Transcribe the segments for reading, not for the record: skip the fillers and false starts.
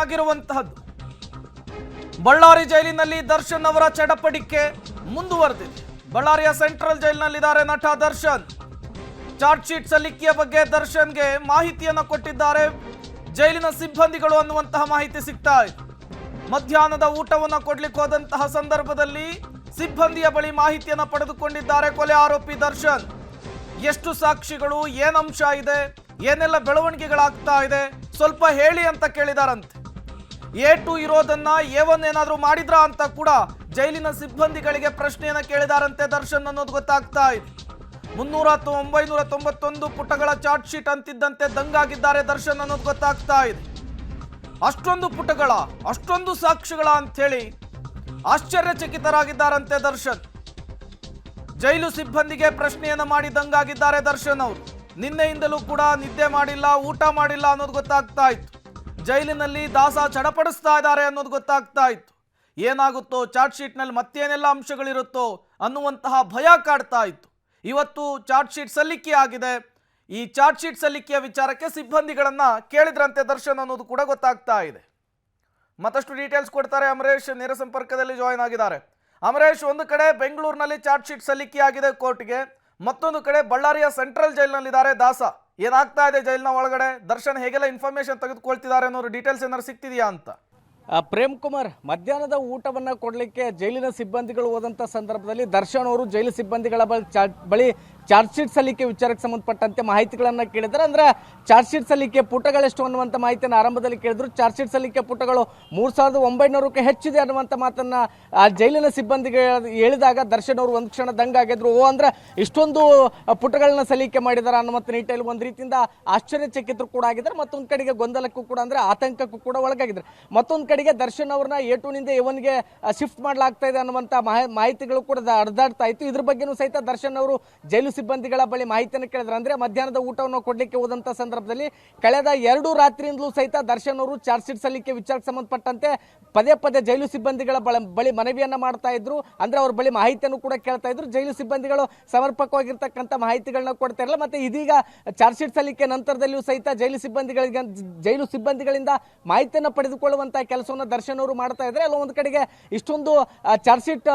ಆಗಿರುವಂತಹದ್ದು ಬಳ್ಳಾರಿ ಜೈಲಿನಲ್ಲಿ ದರ್ಶನ್ ಅವರ ಚಡಪಡಿಕೆ ಮುಂದುವರೆದಿದೆ. ಬಳ್ಳಾರಿಯ ಸೆಂಟ್ರಲ್ ಜೈಲಿನಲ್ಲಿದ್ದಾರೆ ನಟ ದರ್ಶನ್. ಚಾರ್ಜ್ ಶೀಟ್ ಸಲ್ಲಿಕೆಯ ಬಗ್ಗೆ ದರ್ಶನ್ಗೆ ಮಾಹಿತಿಯನ್ನು ಕೊಟ್ಟಿದ್ದಾರೆ ಜೈಲಿನ ಸಿಬ್ಬಂದಿಗಳು ಅನ್ನುವಂತಹ ಮಾಹಿತಿ ಸಿಗ್ತಾ ಇದೆ. ಮಧ್ಯಾಹ್ನದ ಊಟವನ್ನು ಕೊಡ್ಲಿಕ್ಕೆ ಹೋದಂತಹ ಸಂದರ್ಭದಲ್ಲಿ ಸಿಬ್ಬಂದಿಯ ಬಳಿ ಮಾಹಿತಿಯನ್ನು ಪಡೆದುಕೊಂಡಿದ್ದಾರೆ ಕೊಲೆ ಆರೋಪಿ ದರ್ಶನ್. ಎಷ್ಟು ಸಾಕ್ಷಿಗಳು, ಏನ್ ಅಂಶ ಇದೆ, ಏನೆಲ್ಲ ಬೆಳವಣಿಗೆಗಳಾಗ್ತಾ ಇದೆ ಸ್ವಲ್ಪ ಹೇಳಿ ಅಂತ ಕೇಳಿದಾರಂತೆ. A2 ಇರೋದನ್ನ A1 ಏನಾದ್ರೂ ಮಾಡಿದ್ರಾ ಅಂತ ಕೂಡ ಜೈಲಿನ ಸಿಬ್ಬಂದಿಗಳಿಗೆ ಪ್ರಶ್ನೆಯನ್ನ ಕೇಳಿದಾರಂತೆ ದರ್ಶನ್ ಅನ್ನೋದು ಗೊತ್ತಾಗ್ತಾ ಇದೆ. 991 ಪುಟಗಳ ಚಾರ್ಜ್ ಶೀಟ್ ಅಂತಿದ್ದಂತೆ ದಂಗಾಗಿದ್ದಾರೆ ದರ್ಶನ್ ಅನ್ನೋದು ಗೊತ್ತಾಗ್ತಾ ಇದೆ. ಅಷ್ಟೊಂದು ಪುಟಗಳ, ಅಷ್ಟೊಂದು ಸಾಕ್ಷಿಗಳ ಅಂಥೇಳಿ ಆಶ್ಚರ್ಯಚಕಿತರಾಗಿದ್ದಾರಂತೆ ದರ್ಶನ್. ಜೈಲು ಸಿಬ್ಬಂದಿಗೆ ಪ್ರಶ್ನೆಯನ್ನ ಮಾಡಿ ದಂಗಾಗಿದ್ದಾರೆ ದರ್ಶನ್ ಅವರು. ನಿನ್ನೆಯಿಂದಲೂ ಕೂಡ ನಿದ್ದೆ ಮಾಡಿಲ್ಲ, ಊಟ ಮಾಡಿಲ್ಲ ಅನ್ನೋದು ಗೊತ್ತಾಗ್ತಾ ಇತ್ತು. ಜೈಲಿನಲ್ಲಿ ದಾಸ ಚಡಪಡಿಸ್ತಾ ಇದ್ದಾರೆ ಅನ್ನೋದು ಗೊತ್ತಾಗ್ತಾ ಇತ್ತು. ಏನಾಗುತ್ತೋ, ಚಾರ್ಜ್ ಶೀಟ್ನಲ್ಲಿ ಮತ್ತೇನೆಲ್ಲ ಅಂಶಗಳಿರುತ್ತೋ ಅನ್ನುವಂತಹ ಭಯ ಕಾಡ್ತಾ ಇತ್ತು. ಇವತ್ತು ಚಾರ್ಜ್ ಶೀಟ್ ಸಲ್ಲಿಕೆ ಆಗಿದೆ. ಈ ಚಾರ್ಜ್ ಶೀಟ್ ಸಲ್ಲಿಕೆಯ ವಿಚಾರಕ್ಕೆ ಸಿಬ್ಬಂದಿಗಳನ್ನ ಕೇಳಿದ್ರಂತೆ ದರ್ಶನ್ ಅನ್ನೋದು ಕೂಡ ಗೊತ್ತಾಗ್ತಾ ಇದೆ. ಮತ್ತಷ್ಟು ಡೀಟೇಲ್ಸ್ ಕೊಡ್ತಾರೆ ಅಮರೇಶ್, ನೇರ ಸಂಪರ್ಕದಲ್ಲಿ ಜಾಯಿನ್ ಆಗಿದ್ದಾರೆ. ಅಮರೇಶ್, ಒಂದು ಕಡೆ ಬೆಂಗಳೂರಿನಲ್ಲಿ ಚಾರ್ಜ್ ಶೀಟ್ ಸಲ್ಲಿಕೆ ಆಗಿದೆ ಕೋರ್ಟ್ಗೆ, ಮತ್ತೊಂದು ಕಡೆ ಬಳ್ಳಾರಿಯ ಸೆಂಟ್ರಲ್ ಜೈಲಿನಲ್ಲಿದ್ದಾರೆ ದಾಸ. ಏನಾಗ್ತಾ ಇದೆ ಜೈಲಿನ ಒಳಗಡೆ, ದರ್ಶನ್ ಹೇಗೆಲ್ಲ ಇನ್ಫಾರ್ಮೇಶನ್ ತೆಗೆದುಕೊಳ್ತಿದ್ದಾರೆ ಅನ್ನೋ ಡೀಟೇಲ್ಸ್ ಏನಾದ್ರು ಸಿಗ್ತಿದೆಯಾ ಅಂತ? ಪ್ರೇಮ್ ಕುಮಾರ್, ಮಧ್ಯಾಹ್ನದ ಊಟವನ್ನು ಕೊಡಲಿಕ್ಕೆ ಜೈಲಿನ ಸಿಬ್ಬಂದಿಗಳು ಹೋದಂಥ ಸಂದರ್ಭದಲ್ಲಿ ದರ್ಶನ್ ಅವರು ಜೈಲು ಸಿಬ್ಬಂದಿಗಳ ಬಳಿ ಚಾರ್ಜ್ ಶೀಟ್ ಸಲ್ಲಿಕೆ ವಿಚಾರಕ್ಕೆ ಸಂಬಂಧಪಟ್ಟಂತೆ ಮಾಹಿತಿಗಳನ್ನು ಕೇಳಿದ್ದಾರೆ. ಅಂದರೆ ಚಾರ್ಜ್ ಶೀಟ್ ಸಲ್ಲಿಕೆ ಪುಟಗಳೆಷ್ಟು ಅನ್ನುವಂಥ ಮಾಹಿತಿಯನ್ನು ಆರಂಭದಲ್ಲಿ ಕೇಳಿದ್ರು. ಚಾರ್ಜ್ ಶೀಟ್ ಸಲ್ಲಿಕೆ ಪುಟಗಳು 3900ಕ್ಕೆ ಹೆಚ್ಚಿದೆ ಅನ್ನುವಂಥ ಮಾತನ್ನು ಜೈಲಿನ ಸಿಬ್ಬಂದಿಗೆ ಹೇಳಿದಾಗ ದರ್ಶನ್ ಅವರು ಒಂದು ಕ್ಷಣ ದಂಗಾಗಿದ್ರು. ಅಂದರೆ ಇಷ್ಟೊಂದು ಪುಟಗಳನ್ನ ಸಲ್ಲಿಕೆ ಮಾಡಿದ್ದಾರೆ ಅನ್ನುವಂಥ ನಿಟ್ಟಲ್ಲಿ ಒಂದು ರೀತಿಯಿಂದ ಆಶ್ಚರ್ಯಚಕಿತರು ಕೂಡ ಆಗಿದ್ದಾರೆ. ಮತ್ತೊಂದು ಕಡೆಗೆ ಗೊಂದಲಕ್ಕೂ ಕೂಡ, ಅಂದರೆ ಆತಂಕಕ್ಕೂ ಕೂಡ ಒಳಗಾಗಿದ್ದಾರೆ. ಮತ್ತೊಂದು ಕಡೆಗೆ ದರ್ಶನ್ ಅವ್ರನ್ನ A2ನಿಂದ A1ಗೆ ಶಿಫ್ಟ್ ಮಾಡಲಾಗ್ತಾ ಇದೆ ಅನ್ನುವಂಥ ಮಾಹಿತಿಗಳು ಕೂಡ ಹರಿದಾಡ್ತಾ ಇತ್ತು. ಇದ್ರ ಬಗ್ಗೆನೂ ಸಹಿತ ದರ್ಶನ್ ಅವರು ಜೈಲು ಸಿಬ್ಬಂದಿಗಳ ಬಳಿ ಮಾಹಿತಿಯನ್ನು ಕೇಳಿದ್ರು. ಅಂದ್ರೆ ಮಧ್ಯಾಹ್ನದ ಊಟವನ್ನು ಕೊಡ್ಲಿಕ್ಕೆ ಹೋದಂತ ಸಂದರ್ಭದಲ್ಲಿ ಕಳೆದ 2 ರಾತ್ರಿಯಿಂದಲೂ ಸಹಿತ ದರ್ಶನ್ ಅವರು ಚಾರ್ಜ್ ಶೀಟ್ ಸಲ್ಲಿಕೆ ವಿಚಾರಕ್ಕೆ ಸಂಬಂಧಪಟ್ಟಂತೆ ಪದೇ ಜೈಲು ಸಿಬ್ಬಂದಿಗಳ ಬಳಿ ಮನವಿಯನ್ನ ಮಾಡ್ತಾ ಇದ್ರು. ಅಂದ್ರೆ ಅವ್ರ ಬಳಿ ಮಾಹಿತಿಯನ್ನು ಕೂಡ ಕೇಳ್ತಾ ಇದ್ರು. ಜೈಲು ಸಿಬ್ಬಂದಿಗಳು ಸಮರ್ಪಕವಾಗಿರ್ತಕ್ಕಂಥ ಮಾಹಿತಿಗಳನ್ನ ಕೊಡ್ತಾ ಇರಲ್ಲ. ಮತ್ತೆ ಇದೀಗ ಚಾರ್ಜ್ ಶೀಟ್ ಸಲ್ಲಿಕೆ ನಂತರದಲ್ಲಿಯೂ ಸಹಿತ ಜೈಲು ಸಿಬ್ಬಂದಿಗಳಿಂದ ಮಾಹಿತಿಯನ್ನು ಪಡೆದುಕೊಳ್ಳುವಂತಹ ಕೆಲಸವನ್ನು ದರ್ಶನ್ ಅವರು ಮಾಡ್ತಾ ಇದ್ದಾರೆ. ಅಲ್ಲ ಒಂದು ಕಡೆಗೆ ಇಷ್ಟೊಂದು ಚಾರ್ಜ್ ಶೀಟ್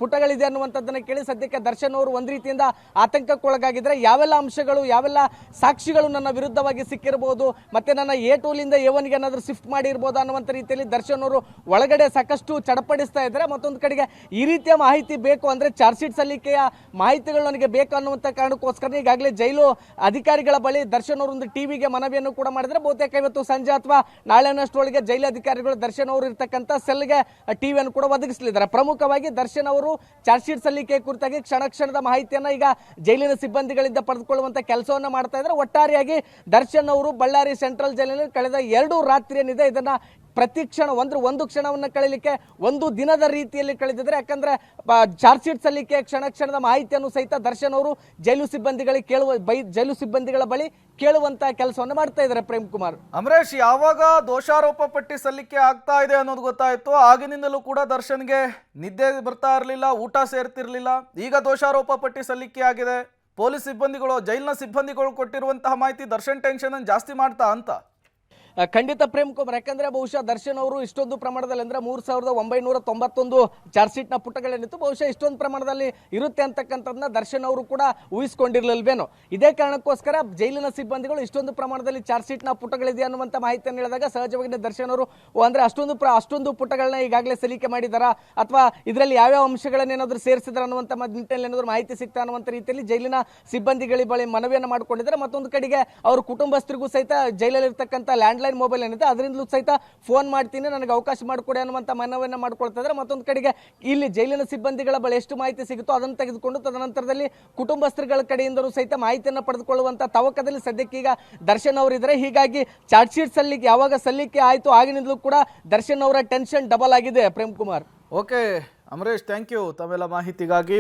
ಪುಟಗಳಿದೆ ಅನ್ನುವಂಥದ್ದನ್ನ ಕೇಳಿ ಸದ್ಯಕ್ಕೆ ದರ್ಶನ್ ಅವರು ಒಂದು ರೀತಿಯಿಂದ ಆತಂಕಕ್ಕೊಳಗಾಗಿದ್ರೆ, ಯಾವೆಲ್ಲ ಅಂಶಗಳು, ಯಾವೆಲ್ಲ ಸಾಕ್ಷಿಗಳು ನನ್ನ ವಿರುದ್ಧವಾಗಿ ಸಿಕ್ಕಿರಬಹುದು, ಮತ್ತೆ ನನ್ನ A2ಲಿಂದ A1ಗೆ ಏನಾದರೂ ಶಿಫ್ಟ್ ಮಾಡಿರ್ಬೋದು ಅನ್ನುವಂಥ ರೀತಿಯಲ್ಲಿ ದರ್ಶನ್ ಅವರು ಒಳಗಡೆ ಸಾಕಷ್ಟು ಚಡಪಡಿಸ್ತಾ ಇದ್ದಾರೆ. ಮತ್ತೊಂದು ಕಡೆಗೆ ಈ ರೀತಿಯ ಮಾಹಿತಿ ಬೇಕು ಅಂದ್ರೆ ಚಾರ್ಜ್ ಶೀಟ್ ಸಲ್ಲಿಕೆಯ ಮಾಹಿತಿಗಳು ನನಗೆ ಬೇಕು ಅನ್ನುವಂಥ ಕಾರಣಕ್ಕೋಸ್ಕರ ಈಗಾಗಲೇ ಜೈಲು ಅಧಿಕಾರಿಗಳ ಬಳಿ ದರ್ಶನ್ ಅವರು ಒಂದು ಟಿವಿಗೆ ಮನವಿಯನ್ನು ಕೂಡ ಮಾಡಿದ್ರೆ, ಬಹುತೇಕ ಇವತ್ತು ಸಂಜೆ ಅಥವಾ ನಾಳೆನಷ್ಟರೊಳಗೆ ಜೈಲು ಅಧಿಕಾರಿಗಳು ದರ್ಶನ್ ಅವರು ಇರ್ತಕ್ಕಂಥ ಸೆಲ್ಗೆ ಟಿವಿಯನ್ನು ಕೂಡ ಒದಗಿಸಲಿದ್ದಾರೆ. ಪ್ರಮುಖವಾಗಿ ದರ್ಶನ್ ಅವರು ಚಾರ್ಜ್ ಶೀಟ್ ಸಲ್ಲಿಕೆ ಕುರಿತಾಗಿ ಕ್ಷಣದ ಮಾಹಿತಿಯನ್ನ ಈಗ ಜೈಲಿನ ಸಿಬ್ಬಂದಿಗಳಿಂದ ಪಡೆದುಕೊಳ್ಳುವಂತ ಕೆಲಸವನ್ನ ಮಾಡ್ತಾ ಇದ್ದಾರೆ. ಒಟ್ಟಾರೆಯಾಗಿ ದರ್ಶನ್ ಅವರು ಬಳ್ಳಾರಿ ಸೆಂಟ್ರಲ್ ಜೈಲಿನಲ್ಲಿ ಕಳೆದ 2 ರಾತ್ರಿ ಏನಿದೆ ಇದನ್ನ ಪ್ರತಿ ಕ್ಷಣ ಒಂದು ಕ್ಷಣವನ್ನು ಕಳೀಲಿಕ್ಕೆ ಒಂದು ದಿನದ ರೀತಿಯಲ್ಲಿ ಕಳೆದಿದ್ದಾರೆ. ಯಾಕಂದ್ರೆ ಚಾರ್ಜ್ ಶೀಟ್ ಸಲ್ಲಿಕೆ ಕ್ಷಣದ ಮಾಹಿತಿಯನ್ನು ಸಹಿತ ದರ್ಶನ್ ಅವರು ಜೈಲು ಸಿಬ್ಬಂದಿಗಳ ಬಳಿ ಕೇಳುವಂತ ಕೆಲಸವನ್ನು ಮಾಡ್ತಾ ಇದ್ದಾರೆ. ಪ್ರೇಮ್ ಕುಮಾರ್, ಅಮರೇಶ್, ಯಾವಾಗ ದೋಷಾರೋಪ ಪಟ್ಟಿ ಸಲ್ಲಿಕೆ ಆಗ್ತಾ ಇದೆ ಅನ್ನೋದು ಗೊತ್ತಾಯ್ತು, ಆಗಿನಿಂದಲೂ ಕೂಡ ದರ್ಶನ್ಗೆ ನಿದ್ದೆ ಬರ್ತಾ ಇರಲಿಲ್ಲ, ಊಟ ಸೇರ್ತಿರ್ಲಿಲ್ಲ. ಈಗ ದೋಷಾರೋಪ ಪಟ್ಟಿ ಸಲ್ಲಿಕೆ ಆಗಿದೆ. ಪೊಲೀಸ್ ಸಿಬ್ಬಂದಿಗಳು, ಜೈಲಿನ ಸಿಬ್ಬಂದಿಗಳು ಕೊಟ್ಟಿರುವಂತಹ ಮಾಹಿತಿ ದರ್ಶನ್ ಟೆನ್ಷನ್ ಅನ್ನು ಜಾಸ್ತಿ ಮಾಡ್ತಾ ಅಂತ? ಖಂಡಿತ ಪ್ರೇಮ್ ಕುಮಾರ್, ಯಾಕಂದ್ರೆ ಬಹುಶಃ ದರ್ಶನ್ ಅವರು ಇಷ್ಟೊಂದು ಪ್ರಮಾಣದಲ್ಲಿ ಅಂದ್ರೆ 3991 ಚಾರ್ಜ್ ಶೀಟ್ ನ ಪುಟಗಳೇನಿತ್ತು, ಬಹುಶಃ ಇಷ್ಟೊಂದು ಪ್ರಮಾಣದಲ್ಲಿ ಇರುತ್ತೆ ಅಂತಕ್ಕಂಥದ್ದನ್ನ ದರ್ಶನ್ ಅವರು ಕೂಡ ಊಹಿಸಿಕೊಂಡಿರ್ಲಿಲ್ವೇನೋ. ಇದೇ ಕಾರಣಕ್ಕೋಸ್ಕರ ಜೈಲಿನ ಸಿಬ್ಬಂದಿಗಳು ಇಷ್ಟೊಂದು ಪ್ರಮಾಣದಲ್ಲಿ ಚಾರ್ಜ್ ಶೀಟ್ ನ ಪುಟಗಳಿದೆ ಅನ್ನುವಂಥ ಮಾಹಿತಿಯನ್ನು ಹೇಳಿದಾಗ ಸಹಜವಾಗಿ ದರ್ಶನ್ ಅವರು ಅಂದ್ರೆ ಅಷ್ಟೊಂದು ಪುಟಗಳನ್ನ ಈಗಾಗಲೇ ಸಲ್ಲಿಕೆ ಮಾಡಿದಾರ ಅಥವಾ ಇದರಲ್ಲಿ ಯಾವ್ಯಾವ ಅಂಶಗಳನ್ನ ಏನಾದ್ರು ಸೇರಿಸಿದಾರ ಅನ್ನುವಂಥ ನಿಟ್ಟಿನಲ್ಲಿ ಏನಾದ್ರು ಮಾಹಿತಿ ಸಿಗ್ತಾ ಅನ್ನುವಂಥ ರೀತಿಯಲ್ಲಿ ಜೈಲಿನ ಸಿಬ್ಬಂದಿಗಳ ಬಳಿ ಮನವಿಯನ್ನು ಮಾಡಿಕೊಂಡಿದ್ದಾರೆ. ಮತ್ತೊಂದು ಕಡೆಗೆ ಅವ್ರ ಕುಟುಂಬಸ್ಥರಿಗೂ ಸಹಿತ ಜೈಲಲ್ಲಿ ಇರ್ತಕ್ಕಂಥ ಲ್ಯಾಂಡ್ಲೈನ್ ಮೊಬೈಲ್ ಏನಿದೆ ಅದರಿಂದಲೂ ಸಹಿತ ಫೋನ್ ಮಾಡ್ತೀನಿ, ನನಗೆ ಅವಕಾಶ ಮಾಡಿಕೊಡಿ ಅನ್ನುವಂಥ ಮನವಿಯನ್ನು ಮಾಡ್ಕೊಳ್ತಾ ಇದ್ದಾರೆ. ಮತ್ತೊಂದು ಕಡೆಗೆ ಇಲ್ಲಿ ಜೈಲಿನ ಸಿಬ್ಬಂದಿಗಳ ಬಳಿ ಎಷ್ಟು ಮಾಹಿತಿ ಸಿಗುತ್ತೋ ಅದನ್ನು ತೆಗೆದುಕೊಂಡು ತದನಂತರದಲ್ಲಿ ಕುಟುಂಬಸ್ಥರುಗಳ ಕಡೆಯಿಂದಲೂ ಸಹಿತ ಮಾಹಿತಿಯನ್ನು ಪಡೆದುಕೊಳ್ಳುವಂತ ತವಕದಲ್ಲಿ ಸದ್ಯಕ್ಕೆ ಈಗ ದರ್ಶನ್ ಅವರಿದ್ದಾರೆ. ಹೀಗಾಗಿ ಚಾರ್ಜ್ ಶೀಟ್ ಯಾವಾಗ ಸಲ್ಲಿಕೆ ಆಯಿತು ಆಗಿನಿಂದಲೂ ಕೂಡ ದರ್ಶನ್ ಅವರ ಟೆನ್ಷನ್ ಡಬಲ್ ಆಗಿದೆ. Prem Kumar, okay Amaresh, thank you ತಮ್ಮೆಲ್ಲ ಮಾಹಿತಿಗಾಗಿ.